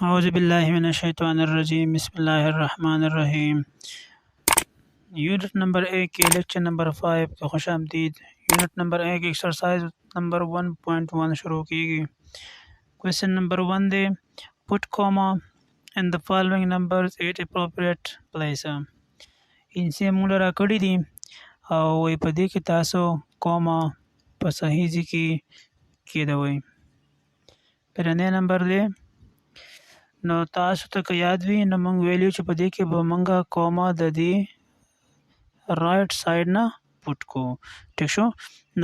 أعوذ بالله من الشيطان الرجيم بسم الله الرحمن الرحیم unit number 1 के lecture number 5 के खुश आमदीद। यूनिट नंबर 1 एक्सरसाइज नंबर 1.1 शुरू की गई। क्वेश्चन नंबर 1 दे put comma in the following numbers at appropriate place. इनसे मूल राकड़ी दी और वही पदी के तासो कॉमा पर सही जी की दवाई। पहले नंबर दे نو تاسو ته که یاد وي نو موږ ویلو چې په دې کې به موږ کوما د دې رائټ ساید نه پټ کو. ټیک شو.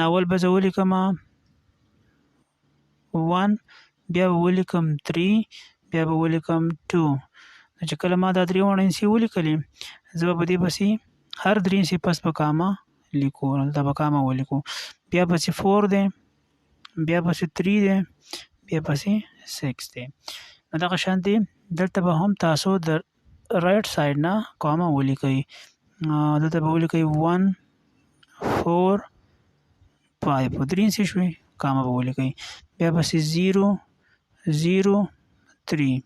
ناول به زه ولیکم 1 بیا به ولیکم 3 بیا به ولیکم 2. چې کله ما دا درې وړه انسي ولیکلې زه به په دې پسې هر درې انسي پس په کاما لیکو. دا به کاما ولیکو. بیا پسې 4 دی بیا پسې 3 دی بیا پسې 6 دی. نو دغه شانتي دلته به هم تاسو د رائټ ساید نه کاما ولیکئ. دلته به ولیکئ 1 4 5 په درې انسي شوې کاما به ولیکئ. بیا پسې 0 0 3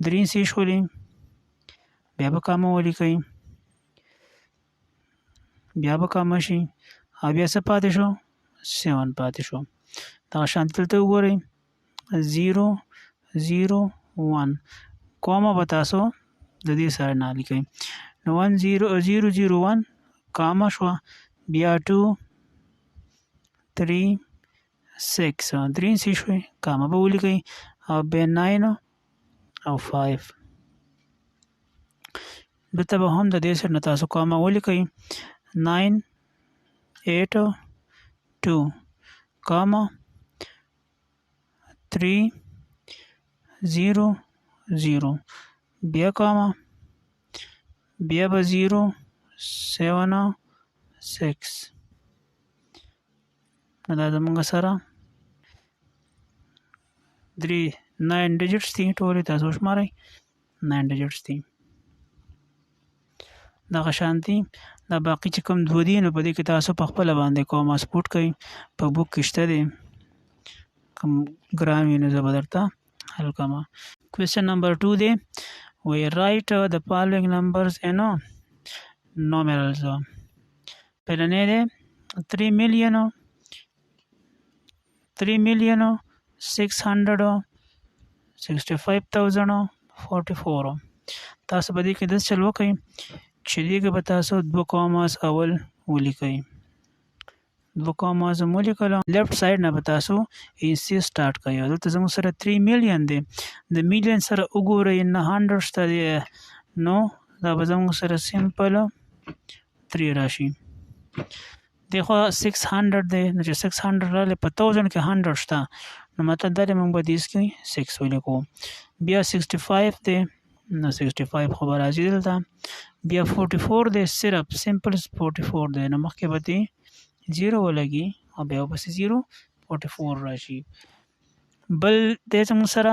درې انسي شولې بیا به کاما ولیکئ. بیا به کاما شي او بیا څه پاتې شو 7 پاتې شو. دغه شانتي دلته وګورئ 0 0 1 کوما به تاسو د دې سره نه لیکئ. نو 1 0 0 0 1 کاما شوه بیا 2 3 6 درې انسي شوې کاما به ولیکئ او بیا 9 او 5 دلته به هم د دې سره نه تاسو کاما ولیکئ 9 8 2 کاما 3 0 0 بیا کاما بیا به 0 7 6. نو دا زموږ سره 9 ډیجټس دي ټولې تاسو شمارئ 9 ډیجټس دي. دغه شانتي دا باقي چې کوم دوه دي نو په دې کې تاسو په خپله باندې کوما سپوټ کوئ. په بوک کې شته دی کوم ګرام وي نو زه به درته حل کومه. Question number 2 دی we write the following numbers in numerals. پهلنی دی 3,665,044. تاسو به دې کې داسې چل وکئ چې دې کې به تاسو 2 کاماس اول ولیکئ. 2 کاماس هم ولیکل لیفټ ساید نه به تاسو انسي سټارټ کوئ. دلته زموږ سره 3 میلیون دی د میلیون سره وګورئ نه 100 شته دی نو دا به زموږ سره سمپل 3 راشي. دی خو 600 دی نو چې 600 راغلی په 1000 کې 100 شته نو مطلب دا دی موږ به دیس کې 6 ولیکو. بیا 65 دی نو 65 خو به راځي دلته. بیا 44 دی صرف سمپل 44 دی نو مخکې به دی 0 ولګي او بیا پسې 0 44 راشي. بل دی زموږ سره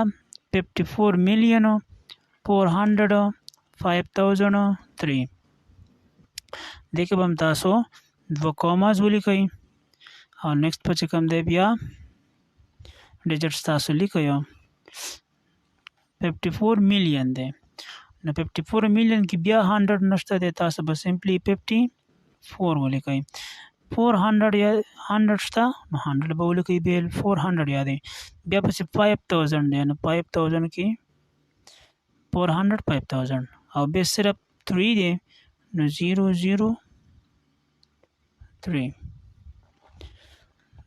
54,405,003. دې کې به هم تاسو 2 کاماز ولیکئ او نیکسټ په چې کوم دی بیا ډیجټس تاسو لیکئ. 54 میلیون دی نو 54 میلیون کې بیا 100 نشته دی تاسو به سمپلی 54 ولیکئ. 400 یا 100 شته نو 100 به ولیکئ بیل 400 یادې. بیا پسې 5000 دی نو 5000 کې 400 5000 او بیا صرف 3 دی نو 0 0 3.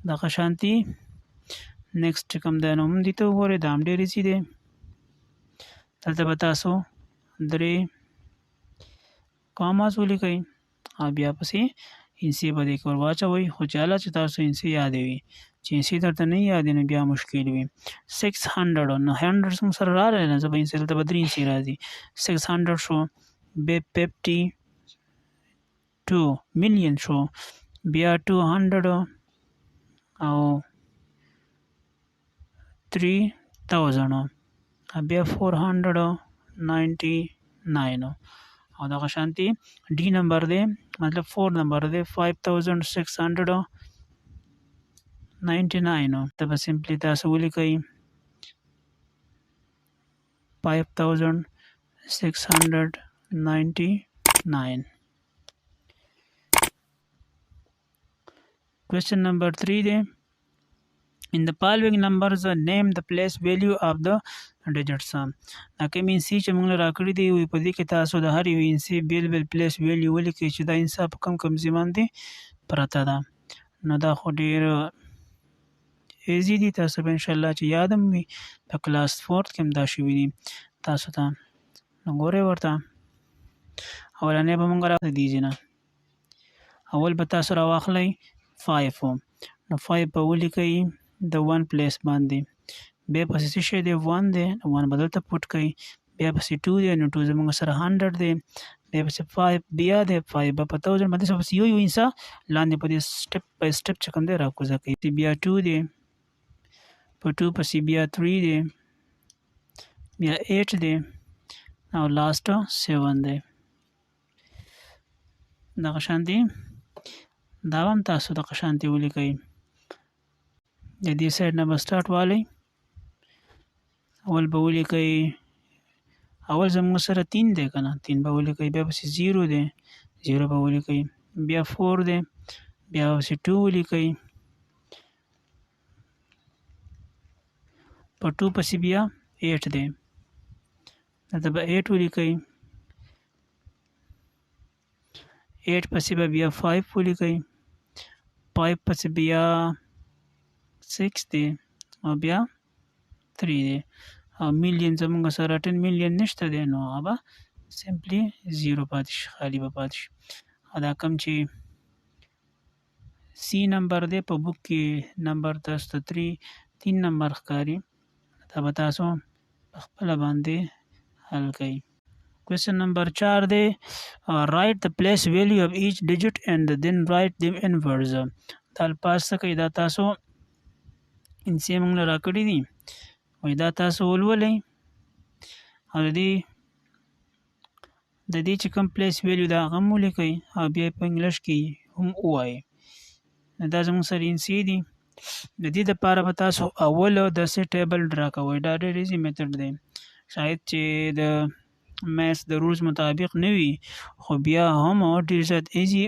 دغه شانتي نیکسټ چې کوم دی نو هم دې ته وګورئ دا هم ډېر ایزي دی. دلته به تاسو 3 کاماز ولیکئ او بیا پسې انسي به دې کې ور واچوئ خو چاله چې تاسو انسي یادې وي چې انسي درته نه یادې نو بیا مشکل وي. 600 نو 100 زموږ سره راغلی نه زه به انسي دلته به 3 انسي راځي 600 شو بیا 52 میلیون شو بیا 200 او 3000 بیا 499 او دغه شانتي डी نمبر دی مطلب 4 نمبر دی 5699 ته به سمپلی تاسو ولیکئ 5699. Question number 3 دی. In the following numbers name the place value of the digits. دا کوم انسی چې موږ راکړي دی وي په دې کې تاسو د هر یو انسی بیل پلیس ویلیو ولیکئ چې دا انسا په کوم ځای باندې پرته ده. نو دا خو ډیر ایزی دي، تاسو به انشاءالله چې یاد هم وي په کلاس 4 کې هم دا شوي دي تاسو ته. نو ګورئ ورته اولنی به موږ راځي نه اول به تاسو راواخلئ 5 نو 5 به ولیکئ د 1 پلیس باندې، بیا پسې څه شی دی 1 دی، 1 به دلته پوټ کئ، بیا پسې 2 دی نو 2 زموږ سره 100 دی، بیا پسې 5 بیا دی 5 به په 1000 باندې پسې یو انسا لاندې په دې سټپ بای سټپ چې کوم دی راکوزه کوي. بیا 2 دی، په 2 پسې بیا 3 دی، بیا 8 دی او لاست 7 دی. دغه شانتي دا هم تاسو دغه شانتي ولیکئ. د دې سایډ نه به سټارټ والی، اول به ولیکئ، اول زموږ سره 3 دی که نه 3 به ولیکئ، بیا پسې 0 دی 0 به ولیکئ، بیا 4 دی، بیا پسې 2 ولیکئ، په 2 پسې بیا 8 دی، دلته به 8 ولیکئ، 8 پسې به بیا 5 ولیکئ، 5 پسې بیا 6 دی او بیا 3 دی او میلیون زموږ سره 10 میلیون نشته دی نو هغه به سمپلی 0 پاتې شي، خالی به پاتې شي. او دا کوم چې سی نمبر دی په بک کې نمبر تاسو ته 3 نمبر ښکاري، دا به تاسو په خپله باندې حل کوئ. Question number 4 دی write the place value of each digit and then write them in words. دا الفاظ څه کوي، دا تاسو انسی موږ له راکړي دي وایي دا تاسو ولولئ او د دې چې کوم پلیس ویلیو دا هغه هم ولیکئ او بیا په انګلیش کې هم ووایئ. دا زموږ سره انسی دي. د دې دپاره به تاسو اول داسې ټیبل ډرا کوئ، دا ډېر ایزي میتډ دی، شاید چې د میث د رولز مطابق نه وي خو بیا هم ډېر زیات ایزي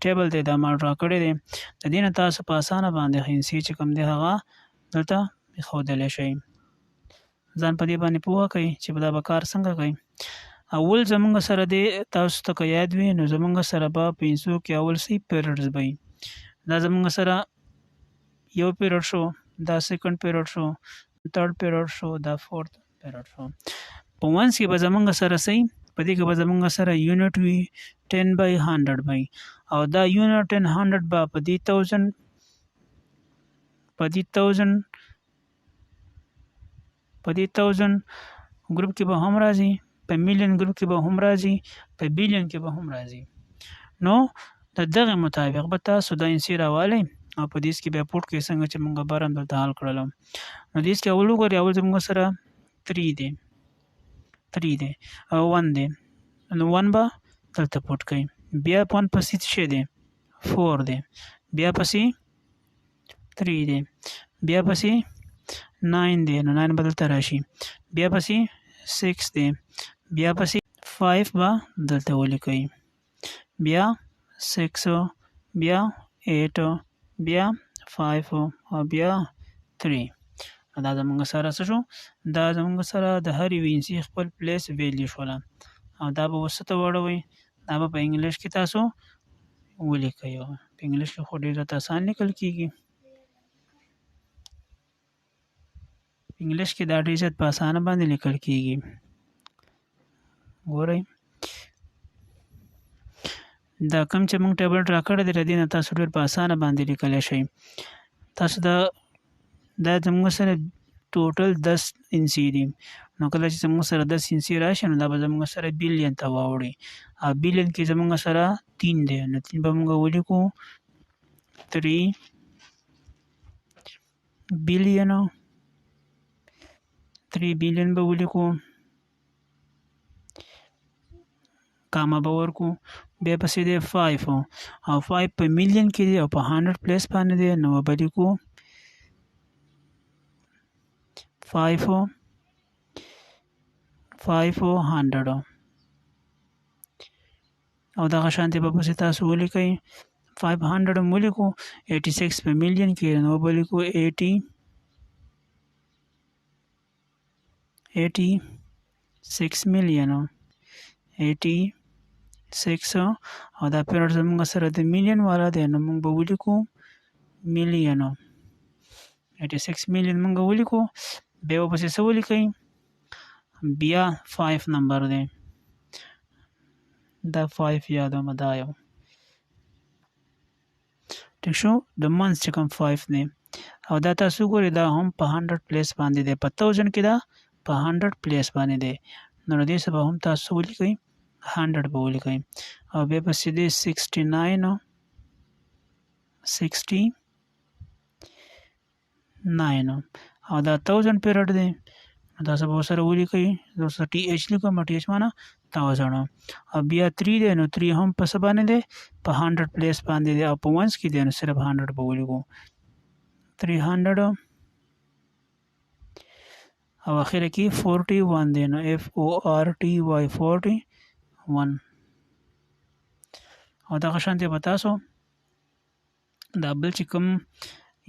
ټیبل دی، دا ما ډرا کړی دی. د دې نه تاسو په اسانه باندې انسی چې کوم دی هغه دلته ایښودلی شئ. ځان په دې باندې پوهه کړئ چې دا به کار څنګه کوي. اول زموږ سره دی تاسو ته که یاد وي نو زموږ سره به په انسو کې اول پیریډز به وي. دا زموږ سره یو پیریډ شو، دا سیکنډ پیریډ شو، تھرډ پیریډ شو، دا فورث پیریډ شو. په ونس کې به زموږ سره په دې کې به زموږ سره یونټ وي 10/100 وي او دا یونټ 100 به په دې 1000 ګروپ کې به هم راځي، په میلیون ګروپ کې به هم راځي، په بیلیون کې به هم راځي. نو د دغه مطابق به تاسو دا انسی راوالئ او په دې کې بیا پوټ کې څنګه چې موږ بار هم دلته حل کړلو. نو دې کې اول وګورئ، اول زموږ سره 3 دی او 1 دی نو 1 به دلته پوټ کړئ، بیا 1 پسې څه شی دی 4 دی، بیا پسې 3 دی، بیا پسې 9 دی نو 9 به دلته راشي، بیا پسې 6 دی، بیا پسې 5 به دلته ولیکئ، بیا 6 بیا 8 بیا 5 او بیا 3. دا زموږ سره څه شو، دا زموږ سره د هر یو انسي خپل پلیس ویلیو شوله او دا به اوس څه ته واړوئ، دا به په انګلیش کې تاسو ولیکئ. په انګلیش کې خو ډېر زیات اسان لیکل کېږي، په انګلیش کې دا ډېر زیات په اسانه باندې لیکل کېږي. ګورئ دا کوم چې موږ ټیبل ډرا کړی دی د دې نه تاسو ډېر په اسانه باندې لیکلی شئ. تاسو دا زموږ سره ټوټل 10 انسي دي، نو کله چې زموږ سره 10 انسي راشي نو دا به زموږ سره بیلیون ته واوړي او بیلیون کې زموږ سره 3 دی نو 3 به موږ ولیکو 3 بیلیون به ولیکو، کاما به ورکو، بیا پسې دی 5 او 5 په میلیون کې دی او په 100 پلیس باندې دی نو به لیکو 5 500 او دغه شانتې به پسې تاسو ولیکئ 500 مو ولیکو 86 په میلیون کې نو به لیکو 86 میلیون 86 او دا پیریډ زموږ سره د میلیون والا دی نو موږ به ولیکو میلیون 86 میلیون موږ ولیکو بیا به پسې څه ولیکئ بیا 5 نمبر دی دا 5 یادوم دا یو ټیک شو د منځ چې کوم 5 دی او دا تاسو ګورئ دا هم په 100 پلیس باندې دی په 1000 کې دا په 100 پلیس باندې دی نو دې سبا هم تاسو ولیکئ 100 به ولیکئ او بیا پسې دی 69 او دا 1000 پیریډ دی تاسو به ورسره ولیکئ زه ټي ایچ لیکم ټي ایچ معنا 1000 او بیا 3 دی نو 3 هم په څه باندې دی په 100 پلیس باندې دی او په منځ کې دی نو صرف 100 به ولیکو 300 او اخره کې 41 دی نو FORTY 41 او دغه شانتې به تاسو دا بل چې کوم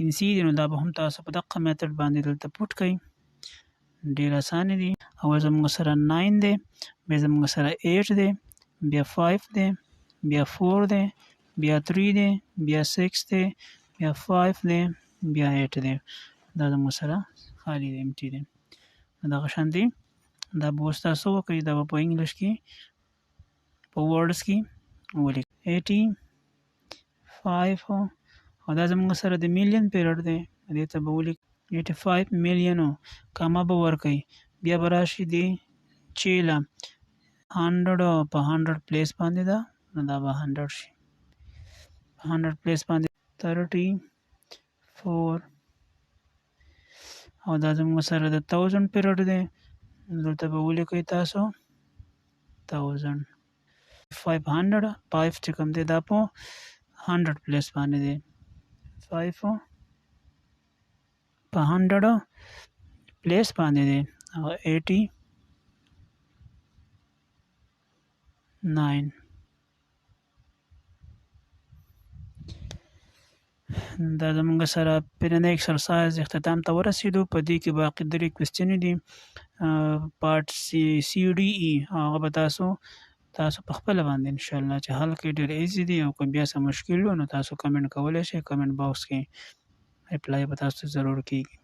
انسي دی نو دا به هم تاسو په دقه میتډ باندې دلته پوټ کړئ ډېر اسانه دي اول زموږ سره 9 دی بیا زموږ سره 8 دی بیا 5 دی بیا 4 دی بیا 3 دی بیا 6 دی بیا 5 دی بیا 8 دی دا زموږ سره خالی دی امټي دی دغه شانتې دا به اوس تاسو وکړئ دا به په انګلیش کې په ورډز کې ولیکئ 85 او دا زموږ سره د میلیون پیریډ دی دې ته به ولیکئ 85 میلیون کاما به ورکئ بیا به راشي دی چیله 100 په 100 پلیس باندې ده نو دا به 100 شي 100 پلیس باندې 34 او دا زموږ سره د 1000 پیریډ دی دلته به ولیکئ تاسو 1000 500 5 چې کوم دی دا په 100 پلیس باندې دی 5 په 100 پلیس باندې دی او 89 دا زموږ سره پرنۍ اکسرسایز اختتام ته ورسېدو په دې کې باقي 3 کوېسچنې دي پارټ سی ډي ای هغه به تاسو په خپله باندې انشاءالله چې حل کړئ ډېر ایزي دي او که بیا څه مشکل وي نو تاسو کمنټ کولی شئ کمنټ باکس کې ریپلای به تاسو ضرور کیږي